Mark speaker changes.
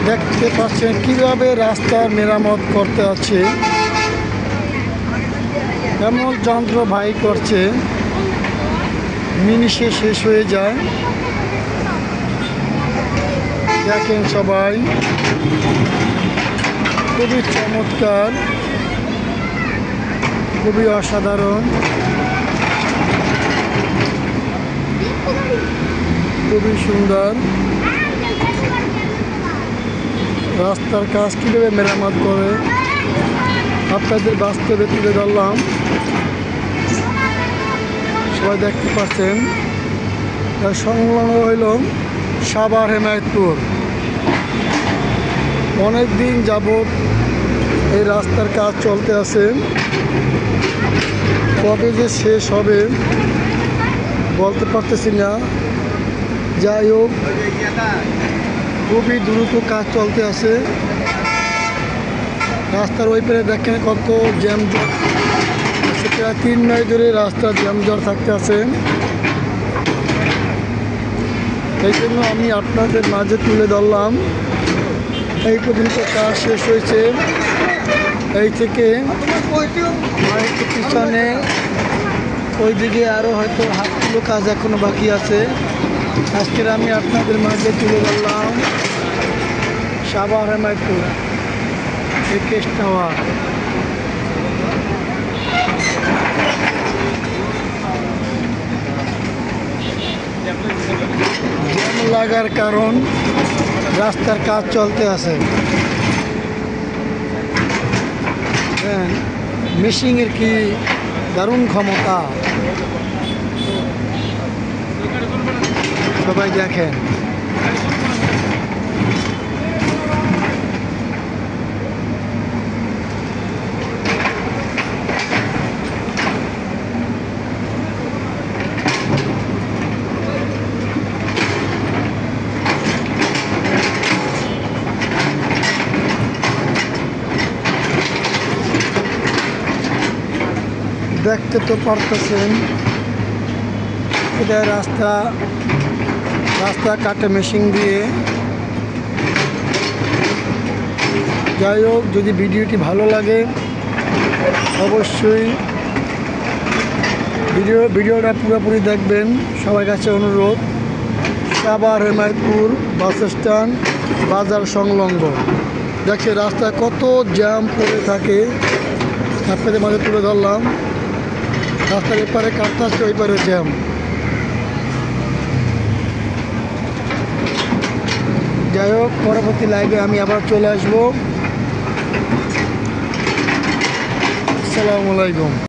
Speaker 1: দেখতে পাচ্ছেন কিভাবে রাস্তা মেরামত করতে আছে। এমন যন্ত্র ভাই করছে মিনিটে শেষ হয়ে যায়। দেখেন সবাই, খুবই চমৎকার, খুবই অসাধারণ, খুবই সুন্দর। রাস্তার কাজ কীভাবে মেরামত করে আপনাদের বাস্তবে তুলে ধরলাম। সবাই দেখতে পাচ্ছেন সংলগ্ন হইল সাভার হেমায়েতপুর। অনেক দিন যাবৎ এই রাস্তার কাজ চলতে আছে, কবে যে শেষ হবে বলতে পারতেছি না। যাই হোক, খুবই দ্রুত কাজ চলতে আছে। রাস্তার ওই পারে দেখেন কত জ্যামজট, প্রায় 3 মাইল ধরে রাস্তা জ্যামজট থাকতে আছে। এই জন্য আমি আপনাদের মাঝে তুলে ধরলাম। এই পর্যন্ত কাজ শেষ হয়েছে। এই থেকে আরেকটু পিছনে ওইদিকে আরও হয়তো হাতগুলো কাজ এখনো বাকি আছে। আজকের আমি আপনাদের মাঝে তুলে ধরলাম সাভার হেমায়েতপুর একেশ টাওয়ার। জ্যাম লাগার কারণ রাস্তার কাজ চলতে আছে। মেশিনের কি দারুণ ক্ষমতা, সবাই দেখেন। দেখতে তো পারতেছেন এটা রাস্তা কাটে মেশিন দিয়ে। যাই হোক, যদি ভিডিওটি ভালো লাগে অবশ্যই ভিডিওটা পুরোপুরি দেখবেন। সবার কাছে অনুরোধ, সাভার হেমায়েতপুর বাস স্ট্যান্ড বাজার সংলগ্ন। দেখে রাস্তায় কত জ্যাম পড়ে থাকে, আপনাদের মাঝে তুলে ধরলাম। রাস্তার এপারে কাটতে আসছে, ওই পারে জ্যাম। যাই হোক, পরবর্তী লাইভে আমি আবার চলে আসবো। আসসালামু আলাইকুম।